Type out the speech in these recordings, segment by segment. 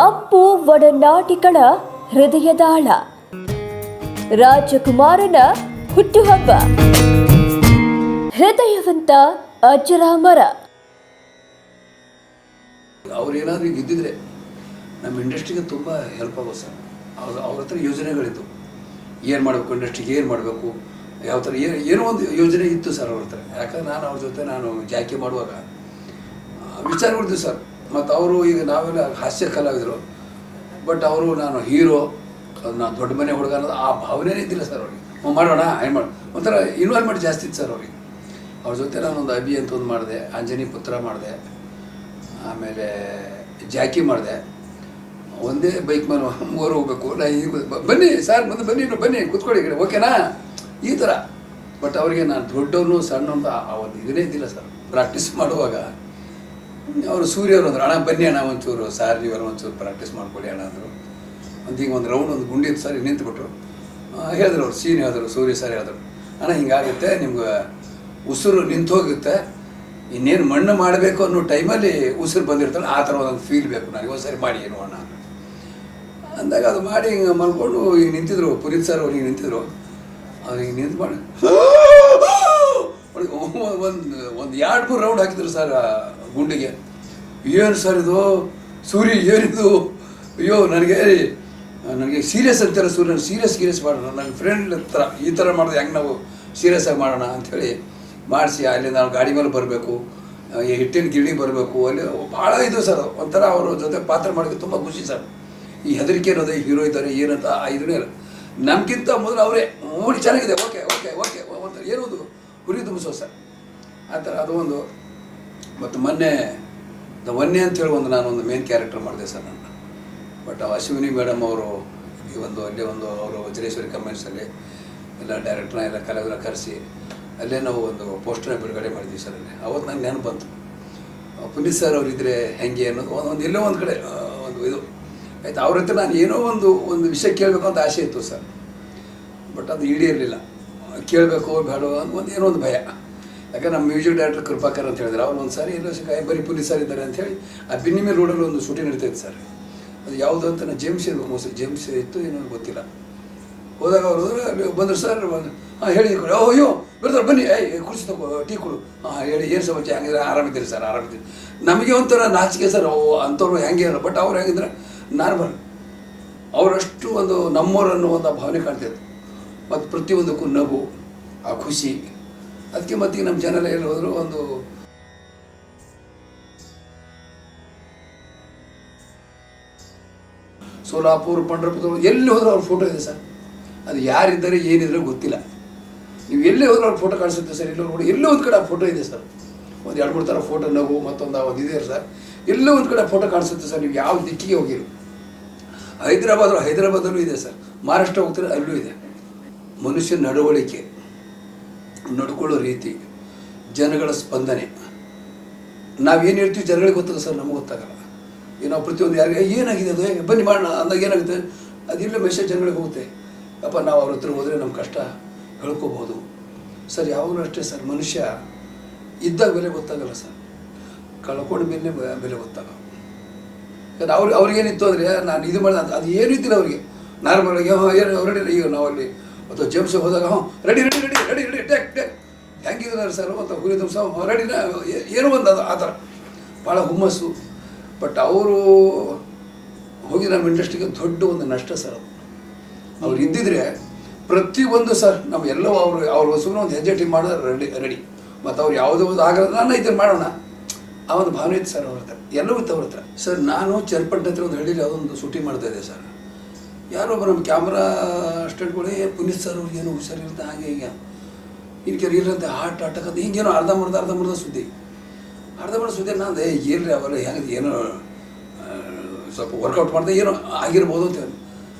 ಅಪ್ಪು ಒಡನಾಟಿಗಳ ಹೃದಯದಾಳ ರಾಜಕುಮಾರನ ಹುಟ್ಟುಹಬ್ಬ ಹೃದಯವಂತ ಅಜರಾಮರ. ಅವ್ರೇನಾದ್ರೂ ಈಗ ಇದ್ದಿದ್ರೆ ನಮ್ಮ ಇಂಡಸ್ಟ್ರಿಗೆ ತುಂಬ ಹೆಲ್ಪ್ ಆಗೋದು ಸರ್. ಅವ್ರ ಹತ್ರ ಯೋಜನೆಗಳಿತ್ತು, ಏನು ಮಾಡಬೇಕು ಇಂಡಸ್ಟ್ರಿಗೆ, ಏನು ಮಾಡಬೇಕು, ಯಾವ ಥರ ಏನೋ ಒಂದು ಯೋಜನೆ ಇತ್ತು ಸರ್ ಅವ್ರ ಹತ್ರ. ಯಾಕಂದ್ರೆ ನಾನು ಅವ್ರ ಜೊತೆ ನಾನು ಜಾಕಿ ಮಾಡುವಾಗ ವಿಚಾರಗಳಿದ್ವಿ ಸರ್. ಮತ್ತು ಅವರು ಈಗ ನಾವೆಲ್ಲ ಹಾಸ್ಯ ಕಲಾವಿದರು, ಬಟ್ ಅವರು ನಾನು ಹೀರೋ, ನಾನು ದೊಡ್ಡ ಮನೆ ಹುಡುಗ ಅನ್ನೋದು ಆ ಭಾವನೆನೇ ಇದ್ದಿಲ್ಲ ಸರ್ ಅವ್ರಿಗೆ. ಮಾಡೋಣ ಏನು ಮಾಡಿ ಒಂಥರ ಇನ್ವಾಲ್ವ್ಮೆಂಟ್ ಜಾಸ್ತಿ ಇತ್ತು ಸರ್ ಅವ್ರಿಗೆ. ಅವ್ರ ಜೊತೆ ನಾನೊಂದು ಅಭಿ ಅಂತ ಒಂದು ಮಾಡಿದೆ, ಅಂಜನಿ ಪುತ್ರ ಮಾಡಿದೆ, ಆಮೇಲೆ ಜಾಕಿ ಮಾಡಿದೆ. ಒಂದೇ ಬೈಕ್ ಮೇಲೆ ಮೂವರು ಹೋಗ್ಬೇಕು, ನಾ ಈಗ ಬನ್ನಿ ಸರ್ ಮುಂದೆ ಬನ್ನಿ ಬನ್ನಿ ಕೂತ್ಕೊಳ್ಳಿ ಕಡೆ ಓಕೆನಾ ಈ ಥರ. ಬಟ್ ಅವರಿಗೆ ನಾನು ದೊಡ್ಡವನು ಸಣ್ಣ ಅಂತ ಆ ಒಂದು ಇದನ್ನೇ ಇದ್ದಿಲ್ಲ ಸರ್. ಪ್ರಾಕ್ಟೀಸ್ ಮಾಡುವಾಗ ಅವರು ಸೂರ್ಯವರು ಅಂದರು, ಅಣ್ಣ ಬನ್ನಿ ಅಣ್ಣ ಒಂಚೂರು ಸಾರ್ ನೀವೆಲ್ಲ ಒಂಚೂರು ಪ್ರಾಕ್ಟೀಸ್ ಮಾಡ್ಕೊಳ್ಳಿ ಅಣ್ಣ ಅಂದರು. ಅಂತ ಈಗ ಒಂದು ರೌಂಡ್ ಒಂದು ಗುಂಡಿ ಇತ್ತು ಸರ್, ನಿಂತುಬಿಟ್ರು. ಹೇಳಿದ್ರು ಅವ್ರು ಸೀನ್ ಹೇಳಿದ್ರು, ಸೂರ್ಯ ಸರ್ ಹೇಳಿದ್ರು, ಅಣ್ಣ ಹಿಂಗಾಗುತ್ತೆ ನಿಮ್ಗೆ ಉಸಿರು ನಿಂತು ಹೋಗುತ್ತೆ, ಇನ್ನೇನು ಮಣ್ಣು ಮಾಡಬೇಕು ಅನ್ನೋ ಟೈಮಲ್ಲಿ ಉಸಿರು ಬಂದಿರ್ತಾನೆ, ಆ ಥರ ಒಂದು ಫೀಲ್ ಬೇಕು ನನಗೆ, ಒಂದು ಸರಿ ಮಾಡಿ ಏನು ಅಣ್ಣ ಅಂದಾಗ ಅದು ಮಾಡಿ ಹಿಂಗೆ ಮಲ್ಕೊಂಡು ಈಗ ನಿಂತಿದ್ರು. ಪುನೀತ್ ಸರ್ ಅವ್ರಿಗೆ ನಿಂತಿದ್ರು. ಅವ್ರಿಗೆ ನಿಂತು ಮಾಡಿ ಒಂದು 2-3 ರೌಂಡ್ ಹಾಕಿದ್ರು ಸರ್ ಗುಂಡಿಗೆ. ಏನು ಸರ್ ಇದು ಸೂರ್ಯ ಏನಿದು, ಅಯ್ಯೋ ನನಗೆ ಸೀರಿಯಸ್ ಅಂತಾರೆ ಸೂರ್ಯ, ಸೀರಿಯಸ್ ಮಾಡೋಣ, ನನ್ನ ಫ್ರೆಂಡ್ ಥರ ಈ ಥರ ಮಾಡಿದ್ರೆ ಹೆಂಗೆ ನಾವು ಸೀರಿಯಸ್ ಆಗಿ ಮಾಡೋಣ ಅಂಥೇಳಿ ಮಾಡಿಸಿ ಅಲ್ಲಿ ನಾವು ಗಾಡಿ ಮೇಲೆ ಬರಬೇಕು, ಈ ಹಿಟ್ಟಿನ ಗಿಳಿ ಬರಬೇಕು, ಅಲ್ಲಿ ಭಾಳ ಇದು ಸರ್. ಒಂಥರ ಅವ್ರ ಜೊತೆ ಪಾತ್ರ ಮಾಡೋಕ್ಕೆ ತುಂಬ ಖುಷಿ ಸರ್. ಈ ಹೆದರಿಕೆ ಅನ್ನೋದು ಹೀರೋ ಇದ್ದಾರೆ ಏನಂತ ಇದನ್ನೇ ಇಲ್ಲ, ನಮಗಿಂತ ಮೊದಲು ಅವರೇ ಮೂಡಿ ಚೆನ್ನಾಗಿದೆ, ಓಕೆ ಓಕೆ ಓಕೆ ಒಂಥರ ಏನೊಂದು ಹುರಿ ತುಂಬಿಸೋ ಸರ್ ಆ ಥರ ಅದು ಒಂದು. ಮತ್ತು ಮೊನ್ನೆ ದ ಒನ್ನೆ ಅಂತೇಳಿ ನಾನೊಂದು ಮೇನ್ ಕ್ಯಾರೆಕ್ಟರ್ ಮಾಡಿದೆ ಸರ್ ನಾನು. ಬಟ್ ಅಶ್ವಿನಿ ಮೇಡಮ್ ಅವರು ಈ ಅಲ್ಲೇ ಅವರು ವಜ್ರೇಶ್ವರಿ ಕಮೆಂಟ್ಸಲ್ಲಿ ಎಲ್ಲ ಡೈರೆಕ್ಟ್ರನ್ನ ಎಲ್ಲ ಕಲಾವಿದರ ಕರೆಸಿ ಅಲ್ಲೇ ನಾವು ಒಂದು ಪೋಸ್ಟರ್ನ ಬಿಡುಗಡೆ ಮಾಡಿದ್ವಿ ಸರ್. ಅಲ್ಲಿ ಅವತ್ತು ನಂಗೆ ನೆನಪು ಬಂತು, ಪುನೀತ್ ಸರ್ ಅವರಿದ್ದರೆ ಹೆಂಗೆ ಅನ್ನೋದು ಎಲ್ಲೋ ಒಂದು ಕಡೆ ಒಂದು ಇದು ಆಯ್ತು. ಅವ್ರ ಹತ್ರ ನಾನು ಏನೋ ಒಂದು ವಿಷಯ ಕೇಳಬೇಕು ಅಂತ ಆಸೆ ಇತ್ತು ಸರ್. ಬಟ್ ಅದು ಈಡೇರಲಿಲ್ಲ, ಕೇಳಬೇಕು ಬೇಡ ಏನೋ ಒಂದು ಭಯ. ಯಾಕಂದ್ರೆ ನಮ್ಮ ಮ್ಯೂಸಿಕ್ ಡೈರೆಕ್ಟರ್ ಕೃಪಾಕರ್ ಅಂತ ಹೇಳಿದ್ರೆ ಅವ್ರು ಒಂದು ಸಾರಿ ಎಲ್ಲೋ ಬರೀ ಪುನೀತ್ ಸರ್ ಇದ್ದಾರೆ ಅಂಥೇಳಿ ಆ ಬಿನ್ನಿ ರೋಡಲ್ಲಿ ಒಂದು ಶೂಟಿಂಗ್ ನಡೀತಾಯಿತ್ತು ಸರ್. ಅದು ಯಾವುದು ಅಂತ ನಾನು ಜೇಮ್ಸ್ ಇರಬೇಕು ಮೋಸ್ಟ್ಲಿ, ಜೇಮ್ಸ್ ಇತ್ತು ಏನೋ ಗೊತ್ತಿಲ್ಲ. ಹೋದಾಗ ಅವರು ಅಲ್ಲಿ ಬಂದರು ಸರ್, ಹಾಂ ಹೇಳಿ ಅಯ್ಯೋ ಬರ್ತಾರೆ ಬನ್ನಿ, ಕುಡಿಸಿ ತಗೋ ಟೀ ಕೊಡು, ಹಾಂ ಹೇಳಿ ಏನು ಸಮಸ್ಯೆ ಹೆಂಗಿದ್ರೆ ಆರಾಮಿದ್ದೀರಿ ಸರ್ ಆರಾಮಿದ್ದೀರಿ. ನಮಗೆ ಒಂಥರ ನಾಚಿಕೆ ಸರ್, ಅಂಥವ್ರು ಹೆಂಗೆ ಅಲ್ಲ. ಬಟ್ ಅವ್ರು ಹೆಂಗಿದ್ರೆ ನಾರ್ಮಲ್, ಅವರಷ್ಟು ಒಂದು ನಮ್ಮವರನ್ನು ಒಂದು ಭಾವನೆ ಕಾಣ್ತಿತ್ತು. ಮತ್ತು ಪ್ರತಿಯೊಂದಕ್ಕೂ ನಗು, ಆ ಖುಷಿ. ಅದಕ್ಕೆ ಮತ್ತೆ ನಮ್ಮ ಜನ ಎಲ್ಲಿ ಹೋದ್ರು ಒಂದು ಸೋಲಾಪುರ ಪಂಡ್ರಪುರ ಎಲ್ಲಿ ಹೋದ್ರೂ ಅವ್ರ ಫೋಟೋ ಇದೆ ಸರ್. ಅದು ಯಾರಿದ್ದಾರೆ ಏನಿದ್ರೆ ಗೊತ್ತಿಲ್ಲ. ನೀವು ಎಲ್ಲೇ ಹೋದ್ರೂ ಅವ್ರ ಫೋಟೋ ಕಾಣಿಸುತ್ತೆ ಸರ್. ಎಲ್ಲೋ ನೋಡಿ ಎಲ್ಲೋ ಒಂದು ಕಡೆ ಆ ಫೋಟೋ ಇದೆ ಸರ್. ಒಂದು 2-3 ಥರ ಫೋಟೋ ನಗು ಮತ್ತೊಂದು ಇದೆ ಸರ್. ಎಲ್ಲೋ ಒಂದು ಕಡೆ ಫೋಟೋ ಕಾಣಿಸುತ್ತೆ ಸರ್. ನೀವು ಯಾವ ದಿಕ್ಕಿಗೆ ಹೋಗಿರಿ. ಹೈದರಾಬಾದಲ್ಲೂ ಇದೆ ಸರ್, ಮಹಾರಾಷ್ಟ್ರ ಹೋಗ್ತಾರೆ ಅಲ್ಲೂ ಇದೆ. ಮನುಷ್ಯ ನಡವಳಿಕೆ, ನಡ್ಕೊಳ್ಳೋ ರೀತಿ, ಜನಗಳ ಸ್ಪಂದನೆ, ನಾವೇನು ಹೇಳ್ತೀವಿ ಜನಗಳಿಗೆ ಗೊತ್ತಾಗ ಸರ್, ನಮಗೆ ಗೊತ್ತಾಗಲ್ಲ. ನಾವು ಪ್ರತಿಯೊಂದು ಯಾರಿಗೆ ಏನಾಗಿದೆ ಅದು ಹೇಗೆ ಬನ್ನಿ ಮಾಡೋಣ ಅಂದಾಗ ಏನಾಗುತ್ತೆ ಅದಿಲ್ಲ ಮೆಸೇಜ್ ಜನಗಳಿಗೆ ಹೋಗುತ್ತೆ. ಅಪ್ಪ ನಾವು ಅವ್ರ ಹತ್ರ ಹೋದರೆ ನಮ್ಮ ಕಷ್ಟ ಹೇಳ್ಕೋಬೋದು ಸರ್. ಯಾವಾಗಲೂ ಅಷ್ಟೇ ಸರ್, ಮನುಷ್ಯ ಇದ್ದಾಗ ಬೆಲೆ ಗೊತ್ತಾಗಲ್ಲ ಸರ್, ಕಳ್ಕೊಂಡ ಮೇಲೆ ಬೆಲೆ ಗೊತ್ತಾಗಲ್ಲ. ಯಾಕಂದ್ರೆ ಅವ್ರಿಗೇನಿತ್ತು ಅಂದರೆ ನಾನು ಇದು ಮಾಡಿದ ಅದು ಏನೂ ಇದ್ದಿಲ್ಲ ಅವ್ರಿಗೆ. ನಾರ್ಮಲಾಗಿ ಏನು ರೆಡಿ ಈಗ ನಾವಲ್ಲಿ ಅಥವಾ ಜೇಮ್ಸ್ ಹೋದಾಗ ready ready ready ready ready take ಹೆಂಗಿದ್ದಾರೆ ಸರ್ ಮತ್ತು ಹುರಿ ದಿವಸ ರೆಡಿನ ಏನೋ ಒಂದು ಅದು ಆ ಥರ ಭಾಳ ಹುಮ್ಮಸ್ಸು. ಬಟ್ ಅವರು ಹೋಗಿ ನಮ್ಮ ಇಂಡಸ್ಟ್ರಿಗೆ ದೊಡ್ಡ ಒಂದು ನಷ್ಟ ಸರ್. ಅದು ಅವ್ರು ಇದ್ದಿದ್ರೆ ಪ್ರತಿಯೊಂದು ಸರ್ ನಾವು ಎಲ್ಲವೂ ಅವ್ರ ಸುಮ್ಮನೆ ಒಂದು ಹೆಜ್ಜೆ ಟೀಮ್ ಮಾಡೋದು ರೆಡಿ. ಮತ್ತು ಅವ್ರು ಯಾವುದೋ ಒಂದು ಆಗಲ್ಲ ನಾನು ಇದನ್ನು ಮಾಡೋಣ ಆ ಒಂದು ಭಾವನೆ ಇತ್ತು ಸರ್ ಅವ್ರ ಹತ್ರ, ಎಲ್ಲವೂ ಇತ್ತು ಅವ್ರ ಹತ್ರ ಸರ್. ನಾನು ಚನ್ನಪಟ್ಟಣ ಹತ್ರ ಒಂದು ಹಳ್ಳಿಲಿ ಯಾವುದೊಂದು ಶೂಟಿಂಗ್ ಮಾಡ್ತಾಯಿದ್ದೆ ಸರ್. ಯಾರೊಬ್ಬ ನಮ್ಮ ಕ್ಯಾಮ್ರಾ ಅಸ್ಟೆಂಟ್ಗಳೇ ಪುನೀತ್ ಸರ್ ಅವ್ರಿಗೇನು ಹುಷಾರಿರುತ್ತೆ ಹಾಗೆ ಹೀಗೆ ಇನ್ನು ಕೆಲವು ಇಲ್ಲಂತೆ ಹಾರ್ಟ್ ಅಟ್ಯಾಕ್ ಅಂತ ಹಿಂಗೇನೋ ಅರ್ಧಂಬರ್ಧ ಸುದ್ದಿ ನಾನು ಏನ್ರಿ ಅವೆಲ್ಲ ಹೆಂಗೆ ಏನೋ ಸ್ವಲ್ಪ ವರ್ಕೌಟ್ ಮಾಡಿದೆ ಏನೋ ಆಗಿರ್ಬೋದು ಅಂತ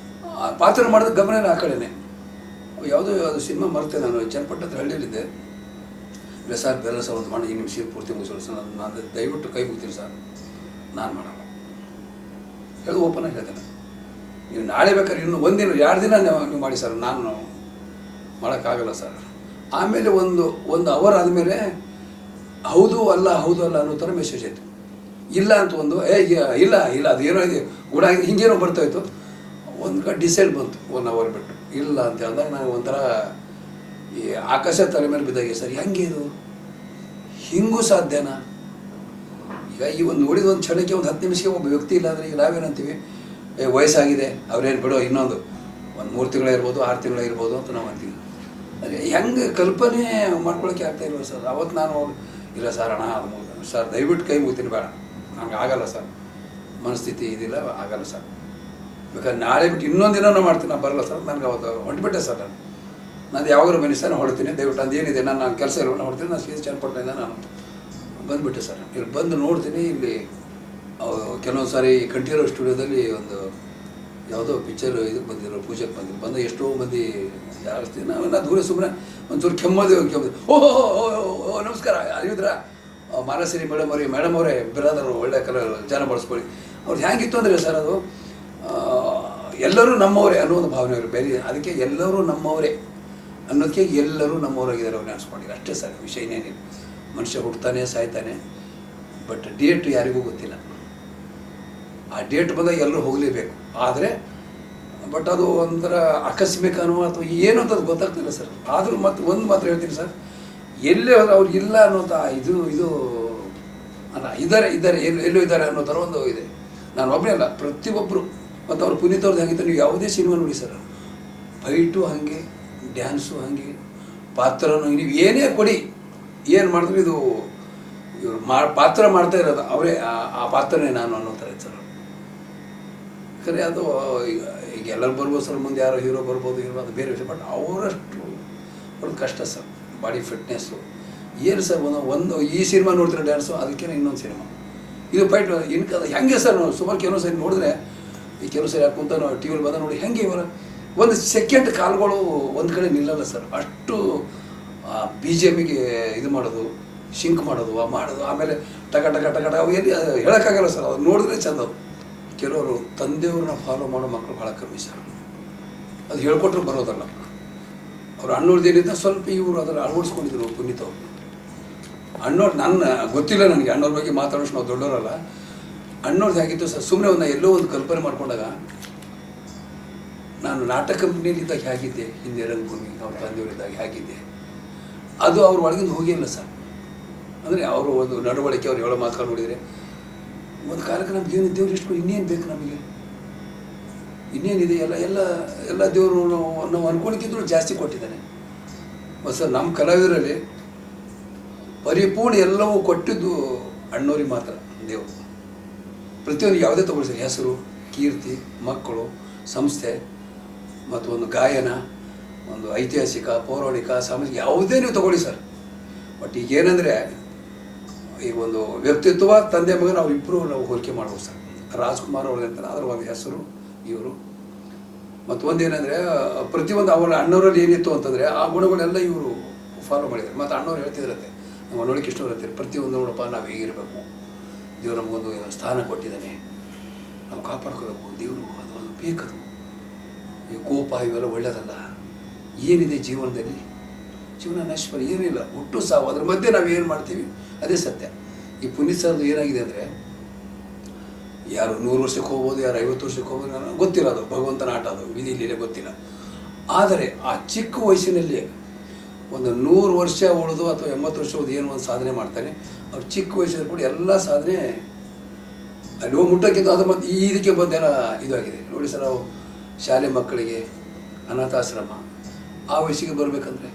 ಪಾತ್ರ ಮಾಡಿದ ಗಮನ ಆ ಕಡೆನೇ. ಯಾವುದೋ ಅದು ಸಿನಿಮಾ ಮರೆತೆ ನಾನು ಚನ್ನಪಟ್ಟಣ ಹತ್ರ ಹಳ್ಳಿಯಲ್ಲಿದ್ದೆ. ಇಲ್ಲ ಸರ್ ಬೆಲ್ಲ ಸರ್ ಒಂದು ಮಾಡಿ ಈ ನಿಮಿಷ ಪೂರ್ತಿ ಮುಗಿಸೋದು ಸರ್, ನಾನು ದಯವಿಟ್ಟು ಕೈ ಮುಗ್ತೀನಿ ಸರ್, ನಾನು ಮಾಡಲ್ಲ ಹೇಳಿ ಓಪನ್ ಆಗಿ ಹೇಳ್ತೇನೆ. ನೀವು ನಾಳೆ ಬೇಕಾದ್ರೆ ಇನ್ನೂ 1 ದಿನ 2 ದಿನ ನೀವು ಮಾಡಿ ಸರ್, ನಾನು ಮಾಡೋಕ್ಕಾಗಲ್ಲ ಸರ್. ಆಮೇಲೆ ಒಂದು ಅವರ್ ಆದಮೇಲೆ ಹೌದು ಅಲ್ಲ ಅನ್ನೋ ಥರ ಮೆಸೇಜ್ ಆಯಿತು. ಇಲ್ಲ ಅಂತ ಒಂದು ಇಲ್ಲ ಇಲ್ಲ ಅದು ಏನೋ ಇದೆ ಗುಡ ಹಿಂಗೇನೋ ಬರ್ತಾಯಿತ್ತು. ಒಂದು ಕಡೆ ಡಿಸೈಡ್ ಬಂತು 1 ಅವರ್ ಬಿಟ್ಟು ಇಲ್ಲ ಅಂತ ಅಂದಾಗ ನನಗೆ ಒಂಥರ ಈ ಆಕಾಶ ತಲೆ ಮೇಲೆ ಬಿದ್ದಾಗೆ ಸರ್. ಹೆಂಗೆ ಇದು ಹಿಂಗೂ ಸಾಧ್ಯನಾ? ಈಗ ಈ ಒಂದು ನೋಡಿದ ಒಂದು ಕ್ಷಣಕ್ಕೆ ಒಂದು 10 ನಿಮಿಷಕ್ಕೆ ಒಬ್ಬ ವ್ಯಕ್ತಿ ಇಲ್ಲ ಅಂದರೆ ಈಗ ನಾವೇನಂತೀವಿ ವಯಸ್ಸಾಗಿದೆ ಅವ್ರೇನು ಬಿಡೋ ಇನ್ನೊಂದು 3 ತಿಂಗಳಿರ್ಬೋದು 6 ತಿಂಗಳಿರ್ಬೋದು ಅಂತ ನಾವು ಅಂತೀವಿ. ಅದೇ ಹೆಂಗೆ ಕಲ್ಪನೆ ಮಾಡ್ಕೊಳ್ಳೋಕ್ಕೆ ಆಗ್ತಾಯಿಲ್ವ ಸರ್? ಅವತ್ತು ನಾನು ಇಲ್ಲ ಸರ್ ಅಣ್ಣ ಅದು ಸರ್ ದಯವಿಟ್ಟು ಕೈ ಮುಗ್ತೀನಿ ಬೇಡ ನಂಗೆ ಆಗಲ್ಲ ಸರ್, ಮನಸ್ಥಿತಿ ಇದಿಲ್ಲ ಆಗಲ್ಲ ಸರ್, ಬೇಕಾದ್ರೆ ನಾಳೆ ಬಿಟ್ಟು ಇನ್ನೊಂದು ದಿನ ಮಾಡ್ತೀನಿ ನಾನು ಬರಲ್ಲ ಸರ್, ನನಗೆ ಅವತ್ತು ಹೊಂಟ್ಬಿಟ್ಟೆ ಸರ್. ನಾನು ಯಾವಾಗಲೂ ಬನ್ನಿ ಸರ್, ನಾನು ಹೊಡ್ತೀನಿ ದಯವಿಟ್ಟು ಅಂದೇನಿದೆ ನಾನು ಕೆಲಸ ಇರೋ ನಾನು ಹೊಡ್ತೀನಿ, ನಾನು ಸೀದಾ ಚನ್ನಪಟ್ಟಣದಿಂದ ನಾನು ಬಂದುಬಿಟ್ಟೆ ಸರ್. ಇಲ್ಲಿ ಬಂದು ನೋಡ್ತೀನಿ, ಇಲ್ಲಿ ಕೆಲವೊಂದು ಸಾರಿ ಕಂಠೀರವ ಸ್ಟುಡಿಯೋದಲ್ಲಿ ಒಂದು ಯಾವುದೋ ಪಿಕ್ಚರ್ ಇದಕ್ಕೆ ಬಂದಿರೋ ಪೂಜೆಗೆ ಬಂದು ಎಷ್ಟೋ ಮಂದಿ ಜಾಸ್ತಿ ನಾವೆಲ್ಲ ದೂರ ಸುಮ್ಮನೆ ಒಂಚೂರು ಕೆಮ್ಮೋದು ಓಹೋ ನಮಸ್ಕಾರ ಅಲ್ಲಿದ್ರ ಮಾನಸಿರಿ ಮೇಡಮ್ ಅವರೇ ಬಿರಾದರು ಒಳ್ಳೆ ಜನ ಬಳಸ್ಕೊಳ್ಳಿ. ಅವ್ರು ಹೇಗಿತ್ತು ಅಂದರೆ ಸರ್ ಅದು ಎಲ್ಲರೂ ನಮ್ಮವರೇ ಅನ್ನೋ ಒಂದು ಭಾವನೆ ಅವರು ಬೇರೆ, ಅದಕ್ಕೆ ಎಲ್ಲರೂ ನಮ್ಮವರೇ ಅನ್ನೋದಕ್ಕೆ ಎಲ್ಲರೂ ನಮ್ಮವರಾಗಿದ್ದಾರೆ ಅವ್ರು ನೆನೆಸ್ಕೊಂಡಿದ್ದಾರೆ ಅಷ್ಟೇ ಸರ್. ವಿಷಯ ಏನೇನಿಲ್ಲ, ಮನುಷ್ಯ ಹುಡ್ತಾನೆ ಸಾಯ್ತಾನೆ, ಬಟ್ ಡೇಟ್ ಯಾರಿಗೂ ಗೊತ್ತಿಲ್ಲ. ಆ ಡೇಟ್ ಬಂದಾಗ ಎಲ್ಲರೂ ಹೋಗಲೇಬೇಕು. ಆದರೆ ಬಟ್ ಅದು ಒಂಥರ ಆಕಸ್ಮಿಕನೋ ಅಥವಾ ಏನು ಅಂತ ಅದು ಗೊತ್ತಾಗ್ತಿಲ್ಲ ಸರ್. ಆದರೂ ಮತ್ತು ಒಂದು ಮಾತ್ರ ಹೇಳ್ತೀನಿ ಸರ್, ಎಲ್ಲೇ ಅವ್ರು ಇಲ್ಲ ಅನ್ನೋಂಥ ಇದು ಅಲ್ಲ, ಇದ್ದಾರೆ ಎಲ್ಲೂ ಇದ್ದಾರೆ ಅನ್ನೋ ಥರ ಒಂದು ಇದೆ. ನಾನು ಒಬ್ಬನೇ ಅಲ್ಲ, ಪ್ರತಿಯೊಬ್ಬರು. ಮತ್ತು ಅವ್ರು ಪುನೀತ್ ಅವ್ರದ್ದು ಹಾಗಿತ್ತು, ನೀವು ಯಾವುದೇ ಸಿನಿಮಾ ನೋಡಿ ಸರ್, ಫೈಟು ಹಾಗೆ, ಡ್ಯಾನ್ಸು ಹಾಗೆ, ಪಾತ್ರನೂ ನೀವು ಏನೇ ಕೊಡಿ, ಏನು ಮಾಡಿದ್ರು ಇದು ಇವರು ಪಾತ್ರ ಮಾಡ್ತಾ ಇರೋದು ಅವರೇ, ಆ ಪಾತ್ರನೇ ನಾನು ಅನ್ನೋ ಥರ ಸರ್. ಖರೆ ಅದು ಈಗ ಎಲ್ಲರೂ ಬರ್ಬೋದು ಸರ್, ಮುಂದೆ ಯಾರೋ ಹೀರೋ ಬರ್ಬೋದು ಅದು ಬೇರೆ ವಿಷಯ. ಬಟ್ ಅವರಷ್ಟು ಅವ್ರದ್ದು ಕಷ್ಟ ಸರ್. ಬಾಡಿ ಫಿಟ್ನೆಸ್ಸು ಏನು ಸರ್, ಒಂದು ಈ ಸಿನಿಮಾ ನೋಡ್ತಾರೆ ಡ್ಯಾನ್ಸು, ಅದಕ್ಕೇನೆ ಇನ್ನೊಂದು ಸಿನಿಮಾ ಇದು ಫೈಟ್ ಅದು ಹೆಂಗೆ ಸರ್. ನಾವು ಸುಮಾರು ಕೆಲವು ಸರಿ ನೋಡಿದ್ರೆ ಈ ಕೆಲವು ಸರಿ ಹಾಕುಂತ ನಾವು ಟಿ ವಿಲಿ ಬಂದ ನೋಡಿ ಹೆಂಗೆ ಇವರ ಒಂದು ಸೆಕೆಂಡ್ ಕಾಲುಗಳು ಒಂದು ಕಡೆ ನಿಲ್ಲಲ್ಲ ಸರ್. ಅಷ್ಟು BGMಗೆ ಇದು ಮಾಡೋದು, ಶಿಂಕ್ ಮಾಡೋದು ಆಮೇಲೆ ಟಕ ಅವು ಎಲ್ಲಿ ಹೇಳೋಕ್ಕಾಗಲ್ಲ ಸರ್. ಅದು ನೋಡಿದ್ರೆ ಚೆಂದ. ಅದು ಕೆಲವರು ತಂದೆಯವ್ರನ್ನ ಫಾಲೋ ಮಾಡೋ ಮಕ್ಕಳು ಭಾಳ ಕಮ್ಮಿ ಸರ್. ಅದು ಹೇಳ್ಕೊಟ್ರು ಬರೋದಲ್ಲ. ಅವ್ರು ಅಣ್ಣವ್ರದ್ದೇನಿದ್ದ ಸ್ವಲ್ಪ ಇವರು ಅದನ್ನು ಅಳವಡಿಸ್ಕೊಂಡಿದ್ರು ಪುನೀತ್ ಅವರು. ಅಣ್ಣವ್ರು ನನ್ನ ಗೊತ್ತಿಲ್ಲ ನನಗೆ, ಅಣ್ಣವ್ರ ಬಗ್ಗೆ ಮಾತಾಡೋಷ್ಟು ನಾವು ದೊಡ್ಡವರಲ್ಲ. ಅಣ್ಣವ್ರದ್ದು ಹೇಗಿತ್ತು ಸರ್, ಸುಮ್ಮನೆ ಎಲ್ಲೋ ಒಂದು ಕಲ್ಪನೆ ಮಾಡ್ಕೊಂಡಾಗ ನಾನು ನಾಟಕ ಕಂಪ್ನಿಯಲ್ಲಿದ್ದಾಗ ಹೇಗಿದ್ದೆ, ಹಿಂದೆ ರಂಗಭೂಮಿ ಅವ್ರ ತಂದೆಯವರಿದ್ದಾಗ ಹೇಗಿದ್ದೆ, ಅದು ಅವ್ರ ಒಳಗಿಂದ ಹೋಗಿಲ್ಲ ಸರ್. ಅಂದರೆ ಅವರು ಒಂದು ನಡವಳಿಕೆ ಅವ್ರು ಹೇಳೋ ಮಾತುಗಳು ನೋಡಿದರೆ ಒಂದು ಕಾಲಕ್ಕೆ ನಮ್ಗೆ ಏನು ದೇವ್ರು ಎಷ್ಟು ಇನ್ನೇನು ಬೇಕು ನಮಗೆ, ಇನ್ನೇನಿದೆ ಎಲ್ಲ ದೇವರು ನಾವು ಅನ್ಕೊಂಡಿದ್ರು ಜಾಸ್ತಿ ಕೊಟ್ಟಿದ್ದಾನೆ. ಮತ್ತು ಸರ್ ನಮ್ಮ ಕಲಾವಿದರಲ್ಲಿ ಪರಿಪೂರ್ಣ ಎಲ್ಲವೂ ಕೊಟ್ಟಿದ್ದು ಅಣ್ಣವ್ರಿಗೆ ಮಾತ್ರ ದೇವರು. ಪ್ರತಿಯೊಂದು ಯಾವುದೇ ತಗೊಳ್ಳಿ ಸರ್, ಹೆಸರು, ಕೀರ್ತಿ, ಮಕ್ಕಳು, ಸಂಸ್ಥೆ ಮತ್ತು ಒಂದು ಗಾಯನ, ಒಂದು ಐತಿಹಾಸಿಕ, ಪೌರಾಣಿಕ, ಸಾಮಾಜಿಕ ಯಾವುದೇ ನೀವು ತಗೊಳ್ಳಿ ಸರ್. ಬಟ್ ಈಗೇನೆಂದರೆ ಈಗ ಒಂದು ವ್ಯಕ್ತಿತ್ವ ತಂದೆ ಮಗನ ಅವರಿಬ್ಬರು ನಾವು ಹೋಲಿಕೆ ಮಾಡ್ಬೋದು ಸರ್. ರಾಜ್ಕುಮಾರ್ ಅವ್ರದ್ದು ಅದರ ಒಂದು ಹೆಸರು ಇವರು. ಮತ್ತು ಒಂದೇನೆಂದರೆ ಪ್ರತಿಯೊಂದು ಅವರ ಅಣ್ಣವರಲ್ಲಿ ಏನಿತ್ತು ಅಂತಂದರೆ ಆ ಗುಣಗಳೆಲ್ಲ ಇವರು ಫಾಲೋ ಮಾಡಿದ್ದಾರೆ. ಮತ್ತು ಅಣ್ಣವ್ರು ಹೇಳ್ತಿದ್ರಂತೆ, ನಮ್ಮ ನೋಡೋಕ್ಕೆ ಇಷ್ಟವ್ರು ಹೇಳ್ತಾರೆ, ಪ್ರತಿಯೊಂದು ನೋಡಪ್ಪ ನಾವು ಹೇಗಿರಬೇಕು, ದೇವ್ರು ನಮಗೊಂದು ಸ್ಥಾನ ಕೊಟ್ಟಿದ್ದಾನೆ, ನಾವು ಕಾಪಾಡ್ಕೋಬೇಕು, ದೇವರು ಅದು ಬೇಕದು. ಈ ಕೋಪ ಇವೆಲ್ಲ ಒಳ್ಳೆಯದಲ್ಲ. ಏನಿದೆ ಜೀವನದಲ್ಲಿ, ಜೀವನ ನಶ್ವರ, ಏನಿಲ್ಲ, ಹುಟ್ಟು ಸಾವು, ಅದ್ರ ಮಧ್ಯೆ ನಾವು ಏನು ಮಾಡ್ತೀವಿ ಅದೇ ಸತ್ಯ. ಈ ಪುನೀತ್ ಸರ್ದು ಏನಾಗಿದೆ ಅಂದರೆ, ಯಾರು 100 ವರ್ಷಕ್ಕೆ ಹೋಗ್ಬೋದು, ಯಾರು 50 ವರ್ಷಕ್ಕೆ ಹೋಗ್ಬೋದು, ನನಗೆ ಗೊತ್ತಿಲ್ಲ. ಅದು ಭಗವಂತನ ಆಟ, ಅದು ವಿಧಿಲಿಲ್ಲ, ಗೊತ್ತಿಲ್ಲ. ಆದರೆ ಆ ಚಿಕ್ಕ ವಯಸ್ಸಿನಲ್ಲಿ ಒಂದು 100 ವರ್ಷ ಉಳಿದು ಅಥವಾ 80 ವರ್ಷ ಉಳಿದು ಏನೋ ಒಂದು ಸಾಧನೆ ಮಾಡ್ತಾನೆ. ಅವ್ರು ಚಿಕ್ಕ ವಯಸ್ಸಲ್ಲಿ ಕೂಡ ಎಲ್ಲ ಸಾಧನೆ ಅಲ್ಲಿ ಹೋಗಿ ಮುಟ್ಟೋಕ್ಕಿಂತ ಅದು ಮತ್ತು ಇದಕ್ಕೆ ಬಂದೆಲ್ಲ ಇದಾಗಿದೆ ನೋಡಿ ಸರ್. ನಾವು ಶಾಲೆ ಮಕ್ಕಳಿಗೆ ಅನಾಥಾಶ್ರಮ ಆ ವಯಸ್ಸಿಗೆ ಬರಬೇಕಂದ್ರೆ